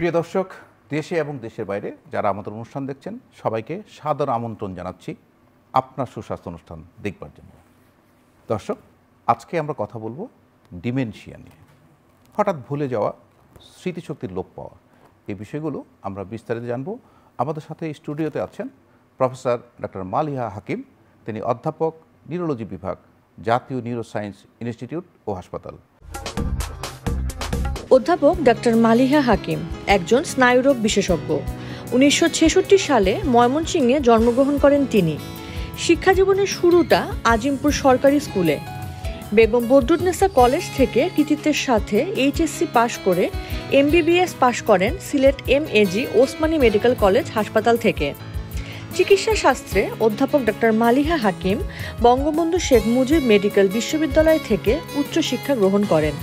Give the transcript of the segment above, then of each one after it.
প্রিয় দর্শক, দেশে এবং দেশের বাইরে যারা আমাদের অনুষ্ঠান দেখছেন সবাইকে সাদর আমন্ত্রণ জানাচ্ছি আপনার সুস্বাস্থ্য অনুষ্ঠান দেখবার জন্য। দর্শক, আজকে আমরা কথা বলবো ডিমেনশিয়া নিয়ে। হঠাৎ ভুলে যাওয়া, স্মৃতিশক্তির লোপ পাওয়া, এই বিষয়গুলো আমরা বিস্তারিত জানব। আমাদের সাথে স্টুডিওতে আছেন প্রফেসর ডক্টর মালিহা হাকিম। তিনি অধ্যাপক, নিউরোলজি বিভাগ, জাতীয় নিউরোসায়েন্স ইনস্টিটিউট ও হাসপাতাল। অধ্যাপক ডক্টর মালিহা হাকিম একজন স্নায়ুরোগ বিশেষজ্ঞ। 1966 সালে ময়মনসিংহে জন্মগ্রহণ করেন তিনি। শিক্ষা জীবনের শুরুটা আজিমপুর সরকারি স্কুলে। বেগম বদরুন্নেসা কলেজ থেকে কৃতিত্বের সাথে এইচএসসি পাশ করে এমবিবিএস পাশ করেন Sylhet MAG Osmani medical college হাসপাতাল থেকে। চিকিৎসা শাস্ত্রে অধ্যাপক ডক্টর মালিহা হাকিম বঙ্গবন্ধু শেখ মুজিব মেডিকেল বিশ্ববিদ্যালয় থেকে উচ্চশিক্ষা গ্রহণ করেন।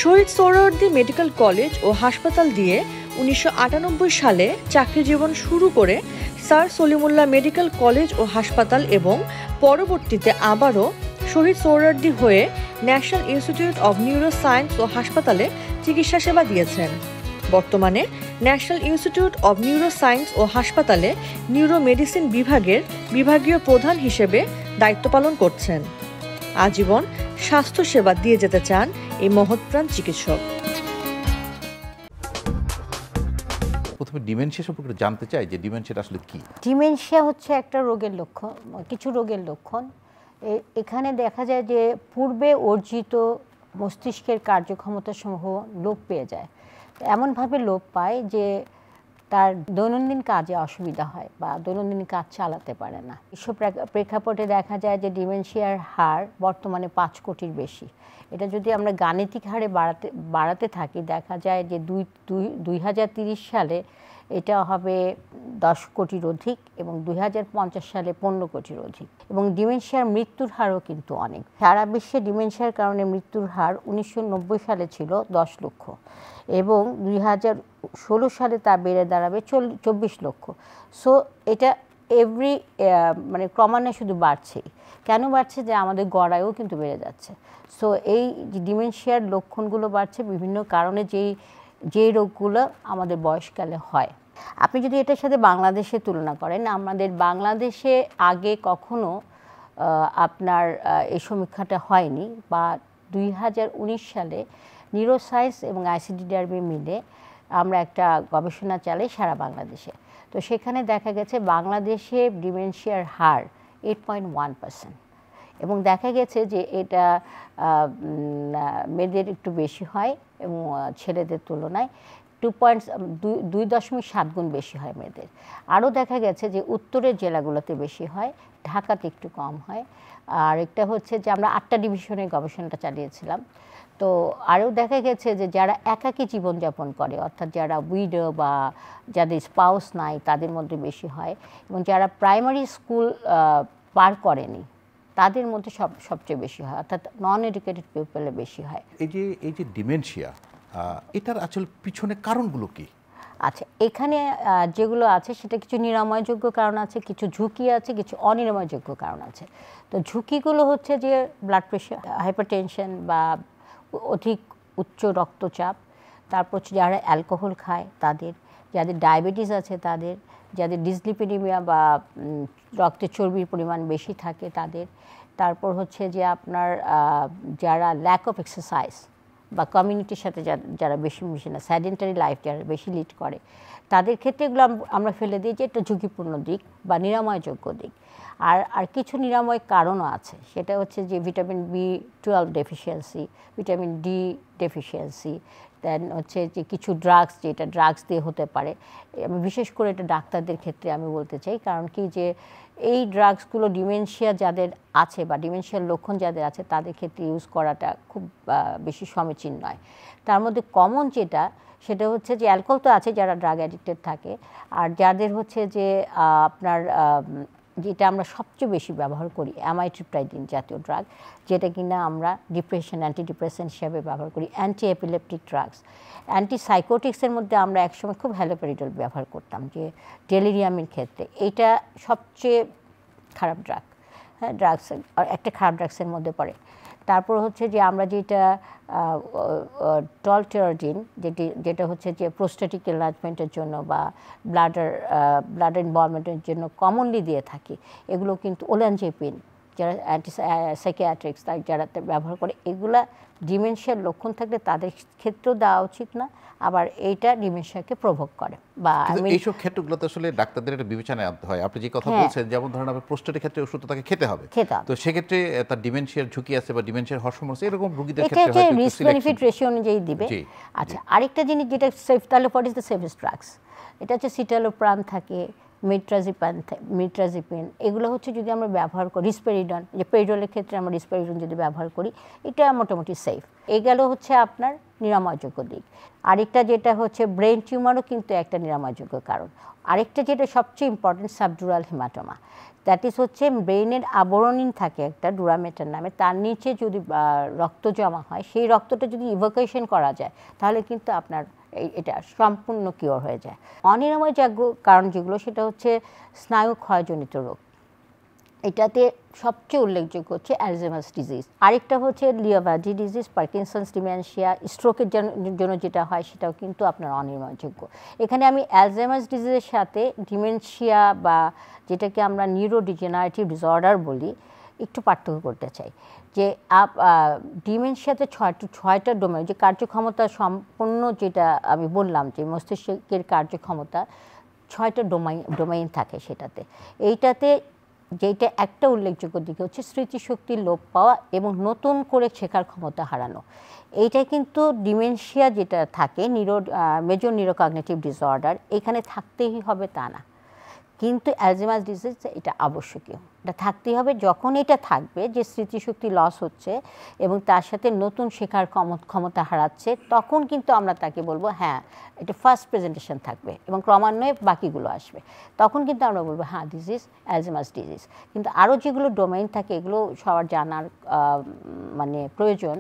শহীদ সোহরাওয়ার্দী মেডিকেল কলেজ ও হাসপাতাল দিয়ে 1998 সালে চাকরি জীবন শুরু করে স্যার সলিমুল্লাহ মেডিকেল কলেজ ও হাসপাতাল এবং পরবর্তীতে আবারও শহীদ সোহরাওয়ার্দী হয়ে national institute of neuro science ও হাসপাতালে চিকিৎসা সেবা দিয়েছেন। বর্তমানে national institute of neuro science ও হাসপাতালে নিউরো মেডিসিন বিভাগের বিভাগীয় প্রধান হিসেবে দায়িত্ব পালন করছেন। আজীবন স্বাস্থ্য সেবা দিয়ে যেতে চান এই মহৎপ্রাণ চিকিৎসক। প্রথমে ডিমেনশিয়া সম্পর্কে জানতে চাই যে ডিমেনশিয়াটা আসলে কি? ডিমেনশিয়া হচ্ছে একটা রোগের লক্ষণ, কিছু রোগের লক্ষণ। এখানে দেখা যায় যে পূর্বে অর্জিত মস্তিষ্কের কার্যক্ষমতা সমূহ লোপ পেয়ে যায়। এমনভাবে লোপ পায় যে তার দৈনন্দিন কাজে অসুবিধা হয় বা দৈনন্দিন কাজ চালাতে পারে না। বিশ্ব প্রেক্ষাপটে দেখা যায় যে ডিমেনশিয়ার হার বর্তমানে 5 কোটির বেশি। এটা যদি আমরা গাণিতিক হারে বাড়াতে থাকি, দেখা যায় যে 2030 সালে এটা হবে 10 কোটির অধিক এবং 2050 সালে 15 কোটির অধিক। এবং ডিমেনশিয়ার মৃত্যুর হারও কিন্তু অনেক। সারা বিশ্বে ডিমেনশিয়ার কারণে মৃত্যুর হার 1990 সালে ছিল 10 লক্ষ এবং 2016 সালে তা বেড়ে দাঁড়াবে 24 লক্ষ। সো এটা মানে ক্রমান্বয়ে শুধু বাড়ছেই। কেন বাড়ছে? যে আমাদের গড়ায়ও কিন্তু বেড়ে যাচ্ছে। সো এই ডিমেনশিয়ার লক্ষণগুলো বাড়ছে বিভিন্ন কারণে, যেই রোগগুলো আমাদের বয়সকালে হয়। আপনি যদি এটার সাথে বাংলাদেশে তুলনা করেন, আমাদের বাংলাদেশে আগে কখনো আপনার এই সমীক্ষাটা হয়নি, বা 2019 সালে নিউরোসায়েন্স এবং আইসিডিডিআরবি মিলে আমরা একটা গবেষণা চালাই সারা বাংলাদেশে। তো সেখানে দেখা গেছে বাংলাদেশে ডিমেনশিয়ার হার 8.1%, এবং দেখা গেছে যে এটা মেয়েদের একটু বেশি হয় এবং ছেলেদের তুলনায় 2.7 গুণ বেশি হয় মেয়েদের। আরও দেখা গেছে যে উত্তরের জেলাগুলোতে বেশি হয়, ঢাকাতে একটু কম হয়। আর একটা হচ্ছে যে আমরা 8টা ডিভিশনে গবেষণাটা চালিয়েছিলাম। তো আরও দেখা গেছে যে যারা একাকী জীবনযাপন করে, অর্থাৎ যারা উইডো বা যাদের স্পাউস নাই, তাদের মধ্যে বেশি হয়, এবং যারা প্রাইমারি স্কুল পার করেনি তাদের মধ্যে সবচেয়ে বেশি হয়, অর্থাৎ নন এডুকেটেড পিপলে বেশি হয়। এই যে ডিমেনশিয়া, এটার আসলে পিছনে কারণগুলো কি? আচ্ছা, এখানে যেগুলো আছে সেটা কিছু নিরাময়যোগ্য কারণ আছে, কিছু ঝুঁকি আছে, কিছু অনিরাময়যোগ্য কারণ আছে। তো ঝুঁকিগুলো হচ্ছে যে ব্লাড প্রেশার, হাইপারটেনশন বা অধিক উচ্চ রক্তচাপ, তারপর হচ্ছে যারা অ্যালকোহল খায় তাদের, যাদের ডায়াবেটিস আছে তাদের, যাদের ডিসলিপিডিমিয়া বা রক্তে চর্বির পরিমাণ বেশি থাকে তাদের, তারপর হচ্ছে যে আপনার যারা ল্যাক অফ এক্সারসাইজ বা কমিউনিটির সাথে যারা বেশি মিশে না, স্যাডেন্টারি লাইফ যারা বেশি লিড করে, তাদের ক্ষেত্রে এগুলো আমরা ফেলে দিই যে এটা ঝুঁকিপূর্ণ দিক বা নিরাময়যোগ্য দিক। আর কিছু নিরাময় কারণও আছে, সেটা হচ্ছে যে vitamin B12 deficiency, vitamin D deficiency, then হচ্ছে যে কিছু ড্রাগস, যেটা ড্রাগস দিয়ে হতে পারে। আমি বিশেষ করে এটা ডাক্তারদের ক্ষেত্রে আমি বলতে চাই, কারণ কি যে এই ড্রাগসগুলো ডিমেনশিয়া যাদের আছে বা ডিমেনশিয়ার লক্ষণ যাদের আছে তাদের ক্ষেত্রে ইউজ করাটা খুব বেশি সমীচীন নয়। তার মধ্যে কমন যেটা, সেটা হচ্ছে যে অ্যালকোহল তো আছে যারা ড্রাগ অ্যাডিক্টেড থাকে, আর যাদের হচ্ছে যে আপনার যেটা আমরা সবচেয়ে বেশি ব্যবহার করি অ্যামাইট্রিপ্টাইডিন জাতীয় ড্রাগ, যেটা কিনা আমরা ডিপ্রেশন অ্যান্টিডিপ্রেসেন্ট হিসাবে ব্যবহার করি, অ্যান্টি এপিলেপটিক ড্রাগস। অ্যান্টিসাইকোটিক্সের মধ্যে আমরা একসময় খুব হ্যালোপেরিডল ব্যবহার করতাম, যে ডেলিরিয়ামের ক্ষেত্রে। এইটা সবচেয়ে খারাপ ড্রাগ, হ্যাঁ, ড্রাগস একটা খারাপ ড্রাগসের মধ্যে পড়ে। তারপর হচ্ছে যে আমরা যেটা টলটেরাজিন যেটা হচ্ছে যে প্রোস্টেটিক এনলার্জমেন্টের জন্য বা ব্লাডার ইনভলভমেন্টের জন্য কমনলি দিয়ে থাকি, এগুলো কিন্তু ওলানজেপিন যারা সাইকিয়াট্রিক্স যারা ব্যবহার করে, এগুলা ডিমেনশিয়ার লক্ষণ থাকলে তাদের ক্ষেত্রেও দেওয়া উচিত না, আবার এইটা ডিমেনশিয়াকে প্রভোগ করে। বা এইসব ক্ষেত্রগুলোতে আসলে ডাক্তারদের একটা বিবেচনায় আনতে হয়। আপনি যে কথা বলছেন, যেমন ধরেন আপনার প্রোস্টেটের ক্ষেত্রে ওষুধ তাকে খেতে হবে, তো সেক্ষেত্রে তার ডিমেনশিয়ার ঝুঁকি আছে বা ডিমেনশিয়ার হওয়ার সমস্যা, এরকম রোগীদের ক্ষেত্রে হয়তো একটু রিস্ক বেনিফিট রেশিও অনুযায়ী দিবে। আচ্ছা, আরেকটা জিনিস যেটা সেফ, তাহলে what is the safest drugs? এটা হচ্ছে সিটালোপ্রাম থাকে, মিট্রাজিপিন, এগুলো হচ্ছে যদি আমরা ব্যবহার করি, রিসপেরিডন, যে পেরিডলের ক্ষেত্রে আমরা রিসপেরিডন যদি ব্যবহার করি, এটা মোটামুটি সেফ। এই গেল হচ্ছে আপনার নিরাময়যোগ্য দিক। আরেকটা যেটা হচ্ছে ব্রেন টিউমারও কিন্তু একটা নিরাময়যোগ্য কারণ। আরেকটা যেটা সবচেয়ে important, subdural haematoma, that is হচ্ছে ব্রেনের আবরণীন থাকে একটা ডুরামেটার নামে, তার নিচে যদি রক্ত জমা হয়, সেই রক্তটা যদি ইভাকুয়েশন করা যায় তাহলে কিন্তু আপনার এটা সম্পূর্ণ কিওর হয়ে যায়। অনিরাময়যোগ্য কারণ যেগুলো, সেটা হচ্ছে স্নায়ু ক্ষয়জনিত রোগ, এটাতে সবচেয়ে উল্লেখযোগ্য হচ্ছে অ্যালজাইমার্স ডিজিজ। আরেকটা হচ্ছে লিওভার্ডি ডিজিজ, পার্কিনসন্স ডিমেনশিয়া, স্ট্রোকের জন্য যেটা হয় সেটাও কিন্তু আপনার অনিরাময়যোগ্য। এখানে আমি অ্যালজাইমার্স ডিজিজের সাথে ডিমেনশিয়া বা যেটাকে আমরা নিউরোডিজেনারেটিভ ডিসঅর্ডার বলি একটু পার্থক্য করতে চাই। যে ডিমেনশিয়াতে ছয়টা ডোমেইন, যে কার্যক্ষমতা সম্পন্ন, যেটা আমি বললাম যে মস্তিষ্কের কার্যক্ষমতা 6টা ডোমেইন থাকে সেটাতে। এইটাতে যেটা একটা উল্লেখযোগ্য দিক হচ্ছে স্মৃতিশক্তির লোপ পাওয়া এবং নতুন করে শেখার ক্ষমতা হারানো। এইটাই কিন্তু ডিমেনশিয়া যেটা থাকে, মেজর নিউরোকগনিটিভ ডিসঅর্ডার, এখানে থাকতেই হবে তা না, কিন্তু অ্যালজাইমার্স ডিজিজ এটা আবশ্যকীয়, এটা থাকতেই হবে। যখন এটা থাকবে যে স্মৃতিশক্তি লস হচ্ছে এবং তার সাথে নতুন শেখার ক্ষমতা হারাচ্ছে, তখন কিন্তু আমরা তাকে বলবো হ্যাঁ এটা ফার্স্ট প্রেজেন্টেশন থাকবে এবং ক্রমান্বয়ে বাকিগুলো আসবে, তখন কিন্তু আমরা বলবো হ্যাঁ দিস ইজ অ্যালজাইমার্স ডিজিজ। কিন্তু আরও যেগুলো ডোমেইন থাকে এগুলো সবার জানার মানে প্রয়োজন।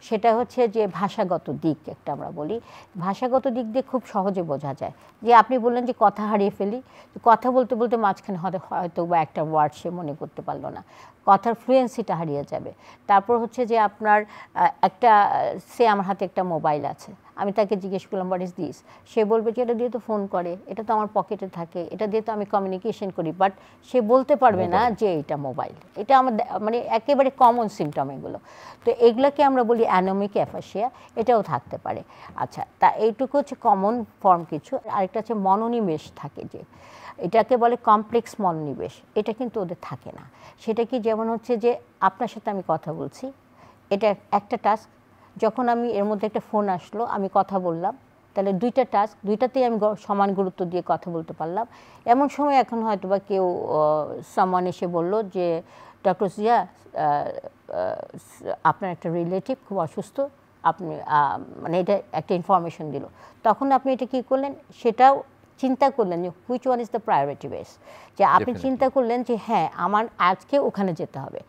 সেটা হচ্ছে যে ভাষাগত দিক, একটা আমরা বলি ভাষাগত দিক দিয়ে খুব সহজে বোঝা যায়। যে আপনি বললেন যে কথা হারিয়ে ফেলি, কথা বলতে বলতে মাঝখানে হয়তো বা একটা ওয়ার্ড সে মনে করতে পারলো না, কথার ফ্লুয়েন্সিটা হারিয়ে যাবে। তারপর হচ্ছে যে আপনার আমার হাতে একটা মোবাইল আছে, আমি তাকে জিজ্ঞেস করলাম হোয়াট ইজ দিস, সে বলবে যে এটা দিয়ে তো ফোন করে, এটা তো আমার পকেটে থাকে, এটা দিয়ে তো আমি কমিউনিকেশন করি, বাট সে বলতে পারবে না যে এটা মোবাইল। এটা আমার মানে একেবারে কমন সিমটম এগুলো। তো এগুলোকে আমরা বলি অ্যানোমিক অ্যাফাসিয়া, এটাও থাকতে পারে। আচ্ছা, তা এইটুকু হচ্ছে কমন ফর্ম কিছু। আরেকটা হচ্ছে মনোনিবেশ থাকে, যে এটাকে বলে কমপ্লেক্স মনোনিবেশ, এটা কিন্তু ওদের থাকে না। সেটা কি, যেমন হচ্ছে যে আপনার সাথে আমি কথা বলছি, এটা একটা টাস্ক, যখন আমি এর মধ্যে একটা ফোন আসলো আমি কথা বললাম, তাহলে দুইটা টাস্ক, দুইটাতেই আমি সমান গুরুত্ব দিয়ে কথা বলতে পারলাম। এমন সময় এখন হয়তো বা কেউ সামওয়ান এসে বলল যে ডক্টর জিয়া আপনার একটা রিলেটিভ খুব অসুস্থ, আপনি মানে এটা একটা ইনফরমেশন দিল, তখন আপনি এটা কী করলেন, সেটাও চিন্তা করলেন যে which one is the priority base, যে আপনি চিন্তা করলেন যে হ্যাঁ আমার আজকে ওখানে যেতে হবে।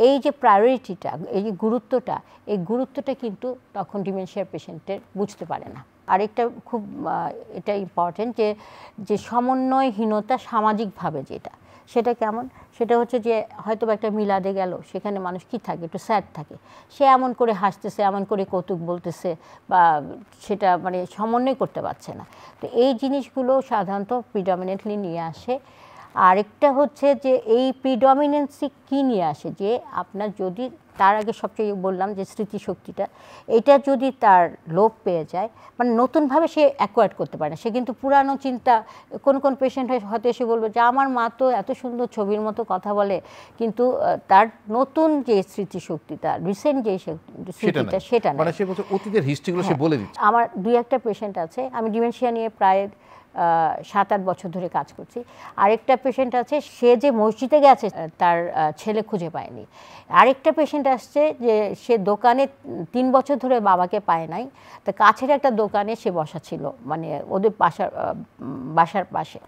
এই যে প্রায়োরিটিটা, এই যে গুরুত্বটা, এই গুরুত্বটা কিন্তু তখন ডিমেনশিয়ার পেশেন্টের বুঝতে পারে না। আরেকটা খুব এটা ইম্পর্টেন্ট, যে সমন্বয়হীনতা সামাজিকভাবে যেটা, সেটা কেমন, সেটা হচ্ছে যে হয়তো একটা মিলাদে গেল, সেখানে মানুষ কি থাকে, একটু স্যাড থাকে, সে এমন করে হাসতেছে, এমন করে কৌতুক বলতেছে, বা সেটা মানে সমন্বয় করতে পারছে না। তো এই জিনিসগুলো সাধারণত প্রিডমিনেন্টলি নিয়ে আসে। আরেকটা হচ্ছে যে এই প্রিডমিনেন্সি কী নিয়ে আসে, যে আপনার যদি তার আগে সবচেয়ে বললাম যে স্মৃতিশক্তিটা, এটা যদি তার লোপ পেয়ে যায়, মানে নতুনভাবে সে অ্যাকোয়ার্ড করতে পারে না, সে কিন্তু পুরানো চিন্তা, কোন পেশেন্ট হয়তো এসে বলবে যে আমার মা তো এত সুন্দর ছবির মতো কথা বলে, কিন্তু তার নতুন যে স্মৃতিশক্তিটা, রিসেন্ট যে স্মৃতিটা, সেটা না, মানে সে বলছে অতীতের হিস্ট্রিগুলো সে বলে দিচ্ছে। আমার 2-1টা পেশেন্ট আছে, আমি ডিমেনশিয়া নিয়ে প্রায় 7-8 বছর ধরে কাজ করছি। আরেকটা পেশেন্ট আছে, সে যে মসজিদে গেছে তার ছেলে খুঁজে পায়নি। আরেকটা পেশেন্ট আসছে যে সে দোকানে 3 বছর ধরে বাবাকে পায় নাই, তো কাছের একটা দোকানে সে বসা ছিল, মানে ওদের বাসার পাশে,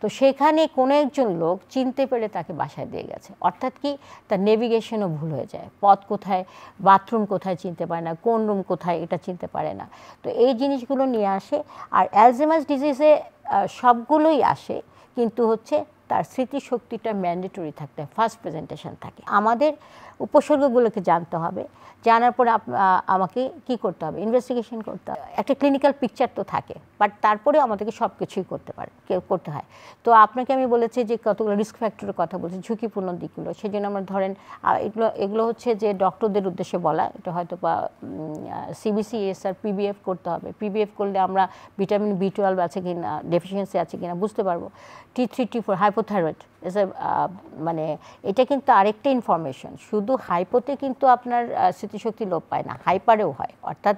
তো সেখানে কোনো একজন লোক চিনতে পেরে তাকে বাসায় দিয়ে গেছে। অর্থাৎ কি, তার নেভিগেশনও ভুল হয়ে যায়, পথ কোথায়, বাথরুম কোথায় চিনতে পারে না, কোন রুম কোথায় এটা চিনতে পারে না। তো এই জিনিসগুলো নিয়ে আসে। আর অ্যালজাইমার্স ডিজিজে সবগুলোই আসে, কিন্তু হচ্ছে তার স্মৃতিশক্তিটা ম্যান্ডেটরি থাকতে হয়, ফার্স্ট প্রেজেন্টেশন থাকে। আমাদের উপসর্গগুলোকে জানতে হবে, জানার পরে আমাকে কি করতে হবে, ইনভেস্টিগেশন করতে হবে। একটা ক্লিনিক্যাল পিকচার তো থাকে, বাট তারপরেও আমাদেরকে সব কিছুই করতে হয়। তো আপনাকে আমি বলেছি যে কতগুলো রিস্ক ফ্যাক্টরের কথা বলছি, ঝুঁকিপূর্ণ দিকগুলো। সেই জন্য আমরা ধরেন এগুলো হচ্ছে যে ডক্টরদের উদ্দেশ্যে বলা, এটা হয়তো বা CBCS আর PBF করতে হবে। PBF করলে আমরা ভিটামিন B12 আছে কিনা, ডেফিসিয়েন্সি আছে কিনা বুঝতে পারবো। T3 T4 হাইপোথাইরয়েড মানে এটা কিন্তু আরেকটা ইনফরমেশন। শুধু হাইপোতে কিন্তু আপনার স্মৃতিশক্তি লোপ পায় না, হাইপারেও হয়। অর্থাৎ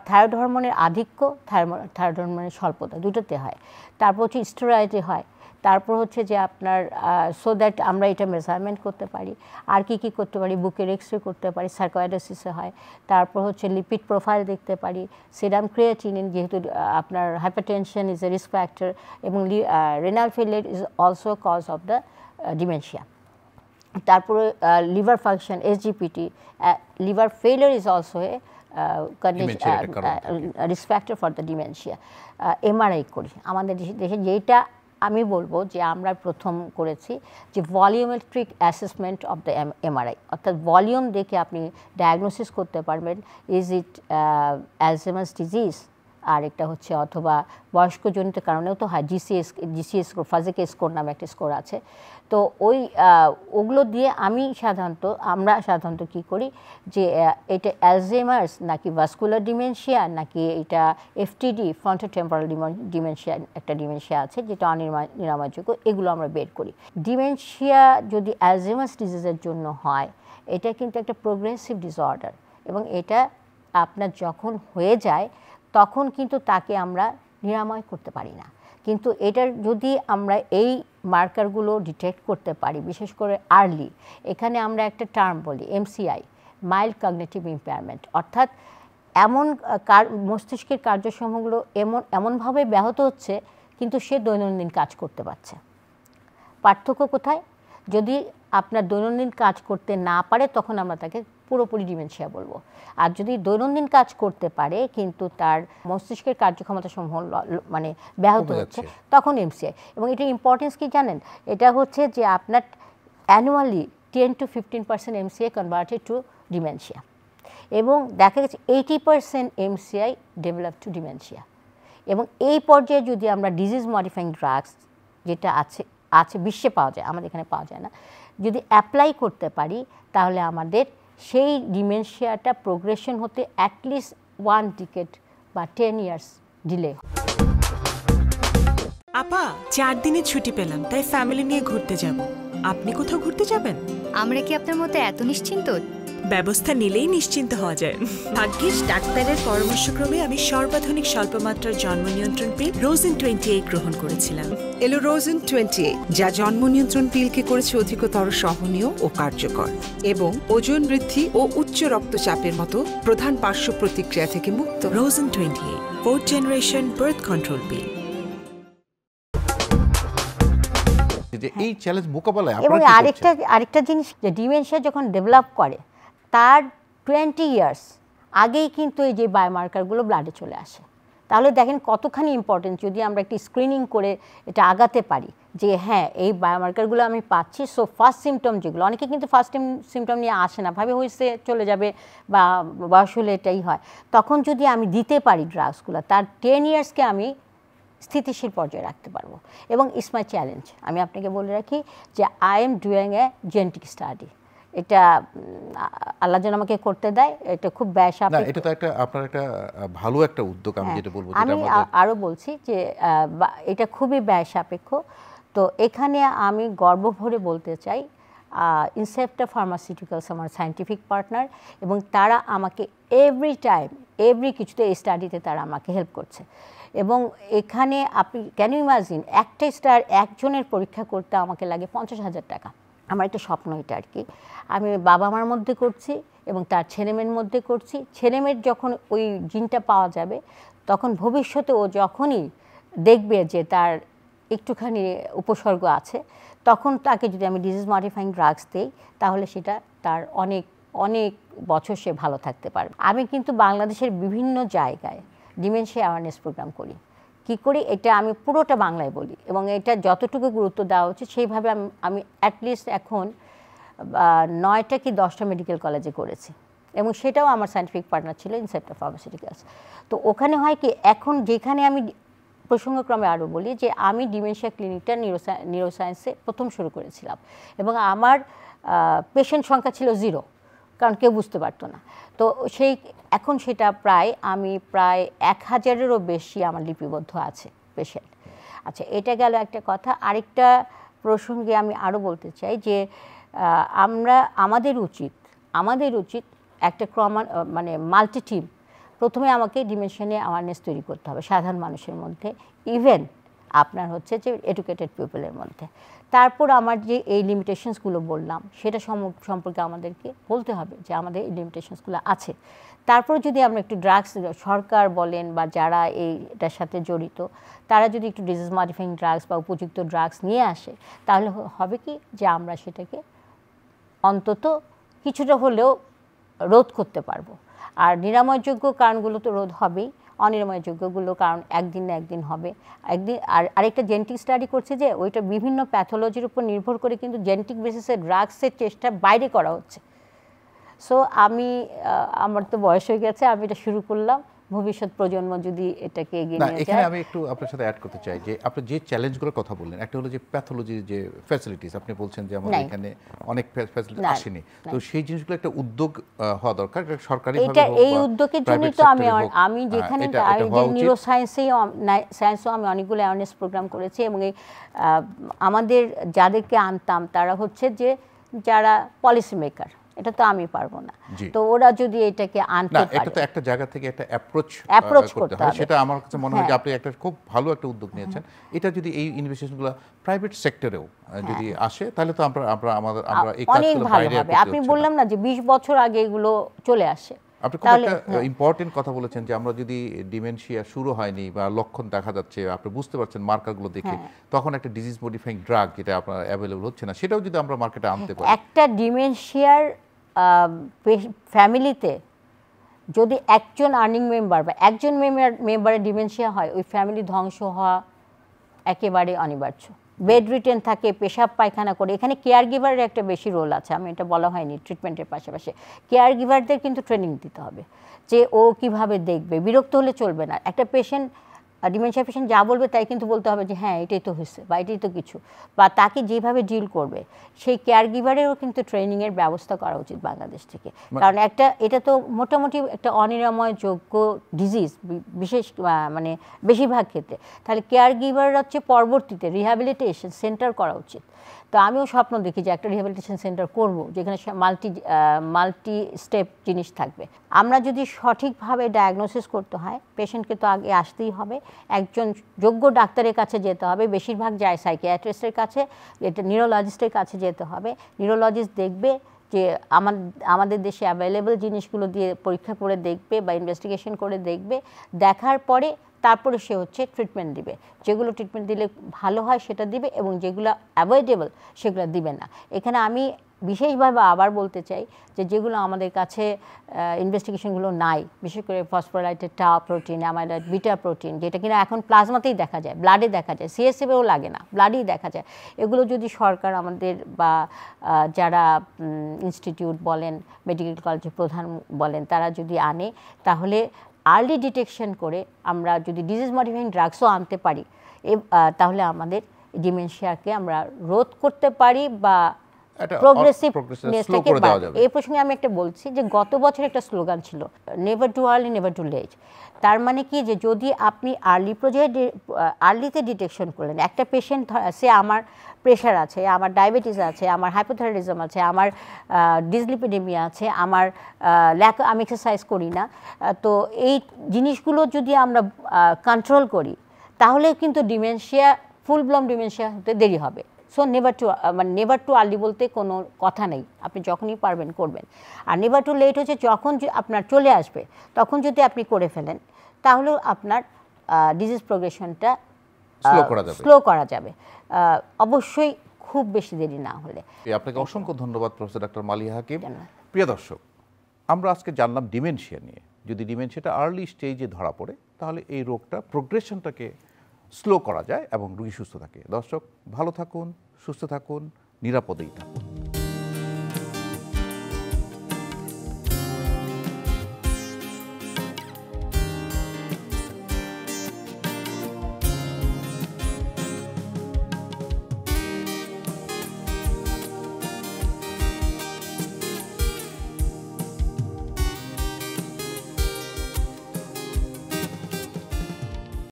থাইরয়েড হরমোনের আধিক্য, থাইরয়েড হরমোনের স্বল্পতা দুটোতে হয়। তারপর হচ্ছে স্টেরয়েডে হয়। তারপর হচ্ছে যে আপনার সো দ্যাট আমরা এটা মেজারমেন্ট করতে পারি। আর কি করতে পারি, বুকের এক্সরে করতে পারি, সার্কোয়াইডোসিসে হয়। তারপর হচ্ছে লিপিড প্রোফাইল দেখতে পারি, সিরাম ক্রিয়েটিনিন, যেহেতু আপনার hypertension is a risk factor, এবং renal failure is also cause of the dementia. তারপরে liver function, SGPT, liver failure is also a risk factor for the dementia. MRI করি আমাদের দেশে, যেটা আমি বলবো যে আমরা প্রথম করেছি যে volumetric assessment of the MRI, অর্থাৎ ভলিউম দেখে আপনি ডায়াগনোসিস করতে পারবেন ইজ ইট অ্যালজাইমার্স ডিজিজ, আর একটা হচ্ছে অথবা বয়স্কজনিত কারণেও তো হয়, GCS স্কোর, ফাজেকে স্কোর নামে একটা স্কোর আছে। তো ওগুলো দিয়ে আমরা সাধারণত কী করি যে এটা অ্যালজাইমার্স নাকি ভাস্কুলার ডিমেনশিয়া নাকি এটা FTD, ফ্রন্টোটেম্পোরাল ডিমেনশিয়া, একটা ডিমেনশিয়া আছে যেটা অনিরাময়যোগ্য, এগুলো আমরা বের করি। ডিমেনশিয়া যদি অ্যালজাইমার্স ডিজিজের জন্য হয়, এটা কিন্তু একটা প্রোগ্রেসিভ ডিসঅর্ডার, এবং এটা আপনার যখন হয়ে যায় তখন কিন্তু তাকে আমরা নিরাময় করতে পারি না। কিন্তু এটার যদি আমরা এই মার্কারগুলো ডিটেক্ট করতে পারি, বিশেষ করে আর্লি, এখানে আমরা একটা টার্ম বলি MCI, মাইল্ড কগনিটিভ ইম্পেয়ারমেন্ট, অর্থাৎ এমন মস্তিষ্কের কার্যসমূহগুলো এমনভাবে ব্যাহত হচ্ছে কিন্তু সে দৈনন্দিন কাজ করতে পারছে। পার্থক্য কোথায়? যদি আপনার দৈনন্দিন কাজ করতে না পারে তখন আমরা তাকে পুরোপুরি ডিমেনশিয়া বলবো। আর যদি দৈনন্দিন কাজ করতে পারে কিন্তু তার মস্তিষ্কের কার্যক্ষমতা সমূহ মানে ব্যাহত হচ্ছে, তখন MCI। এবং এটার ইম্পর্টেন্স কি জানেন? এটা হচ্ছে যে আপনার annually 10 to 15% MCI converted to dementia, এবং দেখা গেছে 80% MCI ডেভেলপ টু ডিমেনশিয়া। এবং এই পর্যায়ে যদি আমরা ডিজিজ মডিফাইং ড্রাগস যেটা আছে বিশ্বে পাওয়া যায়, আমাদের এখানে পাওয়া যায় না, যদি অ্যাপ্লাই করতে পারি তাহলে আমাদের সেই ডিমেনশিয়াটা প্রোগ্রেশন হতে অ্যাটলিস্ট 1 decade বা 10 years ডিলে। আপা 4 দিনের ছুটি পেলাম, তাই ফ্যামিলি নিয়ে ঘুরতে যাব। আপনি কোথাও ঘুরতে যাবেন? আমরা কি আপনার মতো এত নিশ্চিন্ত? ব্যবস্থা নিলেই নিশ্চিন্ত হওয়া যায়। ভাগ্যিস ডাক্তারের পরামর্শক্রমে আমি সর্বাধুনিক স্বল্পমাত্রার জন্ম নিয়ন্ত্রণ পিল রোজেন 28 গ্রহণ করেছিলাম। এলো রোজেন 28, যা জন্ম নিয়ন্ত্রণ পিলকে করেছে অধিকতর সহনীয় ও কার্যকর, এবং ওজন বৃদ্ধি ও উচ্চ রক্তচাপের মতো প্রধান পার্শ্ব প্রতিক্রিয়া থেকে মুক্ত। Rosen 28, 4th generation birth control পিল। যে এই চ্যালেঞ্জ মোকাবেলায় এবং আরেকটা জিনিস, যে ডিমেনশিয়া যখন ডেভেলপ করে তার 20 years আগেই কিন্তু এই যে বায়োমার্কারগুলো ব্লাডে চলে আসে। তাহলে দেখেন কতখানি ইম্পর্টেন্ট যদি আমরা একটি স্ক্রিনিং করে এটা আগাতে পারি যে হ্যাঁ এই বায়োমার্কারগুলো আমি পাচ্ছি। সো ফার্স্ট সিমটম যেগুলো, অনেকে কিন্তু ফার্স্ট সিমটম নিয়ে আসে না, ভাবে হয়েছে চলে যাবে বা বয়স হলে এটাই হয়, তখন যদি আমি দিতে পারি ড্রাগসগুলো, তার 10 yearsকে আমি স্থিতিশীল পর্যায়ে রাখতে পারবো। এবং ইটস মাই চ্যালেঞ্জ, আমি আপনাকে বলে রাখি যে I am doing a genetic study. এটা আল্লাহ যেন আমাকে করতে দেয়, এটা খুব ব্যয় সাপেক্ষ। এটা তো একটা আপনার একটা ভালো একটা উদ্যোগ, আমি যেটা বলবো। আমি আরও বলছি যে এটা খুবই ব্যয় সাপেক্ষ। তো এখানে আমি গর্ব ভরে বলতে চাই ইনসেপ্টা ফার্মাসিউটিক্যালস আমার সায়েন্টিফিক পার্টনার, এবং তারা আমাকে এভরি কিছুতে এই স্টাডিতে তারা আমাকে হেল্প করছে। এবং এখানে আপনি ক্যান ইউ ইমাজিন একটা একজনের পরীক্ষা করতে আমাকে লাগে 50,000 টাকা। আমার একটা স্বপ্ন এটা আর কি, আমি বাবা মার মধ্যে করছি এবং তার ছেলেমেয়ের মধ্যে করছি। ছেলেমেয়ের যখন ওই জিনটা পাওয়া যাবে তখন ভবিষ্যতে ও যখনই দেখবে যে তার একটুখানি উপসর্গ আছে, তখন তাকে যদি আমি ডিজিজ মডিফাইং ড্রাগস দিই তাহলে সেটা তার অনেক অনেক বছর সে ভালো থাকতে পারবে। আমি কিন্তু বাংলাদেশের বিভিন্ন জায়গায় ডিমেনশিয়া অ্যাওয়ারনেস প্রোগ্রাম করি, কি করি এটা আমি পুরোটা বাংলায় বলি, এবং এটা যতটুকু গুরুত্ব দেওয়া উচিত সেইভাবে আমি অ্যাটলিস্ট এখন 9টা কি 10টা মেডিকেল কলেজে করেছি, এবং সেটাও আমার সায়েন্টিফিক পার্টনার ছিল ইনসেপ্টা ফার্মাসিউটিক্যালস। তো ওখানে হয় কি, এখন যেখানে আমি প্রসঙ্গক্রমে আরও বলি যে আমি ডিমেনশিয়া ক্লিনিকটা নিউরোসায়েন্সে প্রথম শুরু করেছিলাম, এবং আমার পেশেন্ট সংখ্যা ছিল 0, কারণ কেউ বুঝতে পারতো না। তো এখন সেটা আমি প্রায় 1000-এরও বেশি আমার লিপিবদ্ধ আছে পেশেন্ট। আচ্ছা, এটা গেল একটা কথা। আরেকটা প্রসঙ্গে আমি আরও বলতে চাই যে আমাদের উচিত একটা মানে মাল্টি টিম, প্রথমে আমাকে ডিমেনশনে অ্যাওয়ারনেস তৈরি করতে হবে সাধারণ মানুষের মধ্যে, ইভেন আপনার হচ্ছে যে এডুকেটেড পিপলের মধ্যে। তারপর আমার যে এই লিমিটেশনসগুলো বললাম সেটা সম্পর্কে আমাদেরকে বলতে হবে যে আমাদের এই লিমিটেশনসগুলো আছে। তারপর যদি আমরা একটু ড্রাগস, সরকার বলেন বা যারা এইটার সাথে জড়িত, তারা যদি একটু ডিজিজ মডিফাইং ড্রাগস বা উপযুক্ত ড্রাগস নিয়ে আসে, তাহলে হবে কি যে আমরা সেটাকে অন্তত কিছুটা হলেও রোধ করতে পারবো। আর নিরাময়যোগ্য কারণগুলো তো রোধ হবেই, অনিরাময়যোগ্যগুলো কারণ একদিন না একদিন হবে। আরেকটা জেনেটিক স্টাডি করছে যে ওইটা বিভিন্ন প্যাথোলজির উপর নির্ভর করে কিন্তু জেনেটিক বেসিসে ড্রাগসের চেষ্টা বাইরে করা হচ্ছে। সো আমার তো বয়স হয়ে গেছে, আমি এটা শুরু করলাম, ভবিষ্যৎ প্রজন্ম যদি এটাকে এগিয়ে নিয়ে যায়। এখানে আমি একটু আপনার সাথে অ্যাড করতে চাই যে আপনি যে চ্যালেঞ্জগুলোর কথা বললেন, একটা হলো যে প্যাথোলজির যে ফ্যাসিলিটিস, আপনি বলছেন যে আমাদের এখানে অনেক ফ্যাসিলিটি আসেনি, তো সেই জিনিসগুলো একটা উদ্যোগ হওয়া দরকার, এটা সরকারিভাবে হোক বা এই উদ্যোগের জন্যই তো আমি যেখানে নিউরোসায়েন্সেও আমি অনেকগুলো অ্যাওয়ারনেস প্রোগ্রাম করেছি, এবং আমাদের যাদেরকে আনতাম তারা হচ্ছে যে যারা পলিসি মেকার, এটা তো আমি পারবো না, তো ওরা যদি এটাকে আনতে পারে, এটা তো একটা জায়গা থেকে একটা অ্যাপ্রোচ করতে হবে। সেটা আমার কাছে মনে হয় যে আপনি একটা খুব ভালো একটা উদ্যোগ নিয়েছেন। এটা যদি এই ইনভেস্টিগেশনগুলো প্রাইভেট সেক্টরেও যদি আসে, তাহলে তো আমরা এই কাজগুলো বাইরে করতে হচ্ছে। আপনি বললাম না যে 20 বছর আগে এগুলো চলে আসে। আপনি খুব একটা ইম্পর্টেন্ট কথা বলেছেন যে আমরা যদি ডিমেনশিয়া শুরু হয়নি বা লক্ষণ দেখা যাচ্ছে, আপনি বুঝতে পারছেন মার্কারগুলো দেখে, তখন একটা ডিজিজ মডিফাইং ড্রাগ যেটা আপনার অ্যাভেলেবল হচ্ছে না, সেটাও যদি আমরা মার্কেটে আনতে পারি। একটা ডিমেনশিয়ার ফ্যামিলিতে যদি একজন আর্নিং মেম্বার বা একজন মেম্বারের ডিমেনশিয়া হয়, ওই ফ্যামিলি ধ্বংস হওয়া একেবারে অনিবার্য। বেড রিটেন থাকে, পেশাব পায়খানা করে। এখানে কেয়ার গিভারের একটা বেশি রোল আছে, আমি এটা বলা হয়নি। ট্রিটমেন্টের পাশাপাশি কেয়ার গিভারদের কিন্তু ট্রেনিং দিতে হবে যে ও কিভাবে দেখবে, বিরক্ত হলে চলবে না। একটা পেশেন্ট, ডিমেনশিয়া পেশেন্ট যা বলবে তাই কিন্তু বলতে হবে যে হ্যাঁ এটাই তো হয়েছে বা এটাই তো কিছু, বা তাকে যেভাবে ডিল করবে সেই কেয়ার গিভারেরও কিন্তু ট্রেনিংয়ের ব্যবস্থা করা উচিত বাংলাদেশ থেকে। কারণ এটা তো মোটামুটি একটা অনিরাময়যোগ্য ডিজিজ, বিশেষ মানে বেশিরভাগ ক্ষেত্রে। তাহলে কেয়ার গিভাররা হচ্ছে পরবর্তীতে রিহ্যাবিলিটেশন সেন্টার করা উচিত। তো আমিও স্বপ্ন দেখি যে একটা রিহ্যাবিলিটেশন সেন্টার করব, যেখানে মাল্টি স্টেপ জিনিস থাকবে। আমরা যদি সঠিকভাবে ডায়াগনোসিস করতে হয়, পেশেন্টকে তো আগে আসতেই হবে, একজন যোগ্য ডাক্তারের কাছে যেতে হবে। বেশিরভাগ যায় সাইকিয়াট্রিস্টের কাছে, এটা নিউরোলজিস্টের কাছে যেতে হবে। নিউরোলজিস্ট দেখবে যে আমাদের দেশে অ্যাভেলেবল জিনিসগুলো দিয়ে পরীক্ষা করে দেখবে বা ইনভেস্টিগেশন করে দেখবে, দেখার পরে তারপরে সে হচ্ছে ট্রিটমেন্ট দিবে। যেগুলো ট্রিটমেন্ট দিলে ভালো হয় সেটা দিবে, এবং যেগুলো অ্যাভয়েডেবল সেগুলো দিবে না। এখানে আমি বিশেষভাবে আবার বলতে চাই যে যেগুলো আমাদের কাছে ইনভেস্টিগেশনগুলো নাই, বিশেষ করে phosphorylated tau protein, amyloid beta protein, যেটা কিনা এখন প্লাজমাতেই দেখা যায়, ব্লাডে দেখা যায়, সিএসএফেও লাগে না, ব্লাডেই দেখা যায়। এগুলো যদি সরকার আমাদের বা যারা ইনস্টিটিউট বলেন, মেডিকেল কলেজের প্রধান বলেন, তারা যদি আনে, তাহলে আর্লি ডিটেকশন করে আমরা যদি ডিজিজ মডিফাইং ড্রাগসও আনতে পারি, তাহলে আমাদের ডিমেনশিয়াকে আমরা রোধ করতে পারি বা প্রোগ্রেসিভনেসটাকে বাড়াবে। এই প্রসঙ্গে আমি একটা বলছি যে গত বছর একটা স্লোগান ছিল, never too early never too late. তার মানে কি যে যদি আপনি আর্লিতে ডিটেকশন করলেন, একটা পেশেন্ট সে আমার প্রেশার আছে, আমার ডায়াবেটিস আছে, আমার হাইপোথাইরয়েডিজম আছে, আমার ডিসলিপিডেমিয়া আছে, আমি এক্সারসাইজ করি না, তো এই জিনিসগুলো যদি আমরা কন্ট্রোল করি, তাহলে কিন্তু ডিমেনশিয়া, ফুল ব্লম ডিমেনশিয়া হতে দেরি হবে। সো নেভার টু আর্লি বলতে কোনো কথা নেই, আপনি যখনই পারবেন করবেন। আর নেভার টু লেট হচ্ছে যখন আপনার চলে আসবে তখন যদি আপনি করে ফেলেন, তাহলেও আপনার ডিজিজ প্রোগ্রেশনটা স্লো করা যাবে, অবশ্যই খুব বেশি দেরি না হলে। আপনাকে অসংখ্য ধন্যবাদ প্রফেসর ডক্টর মালিহা হাকিম। প্রিয় দর্শক, আমরা আজকে জানলাম ডিমেনশিয়া নিয়ে। যদি ডিমেনশিয়াটা আর্লি স্টেজে ধরা পড়ে, তাহলে এই রোগটা প্রোগ্রেশনটাকে স্লো করা যায় এবং রোগী সুস্থ থাকে। দর্শক, ভালো থাকুন, সুস্থ থাকুন, নিরাপদেই থাকুন।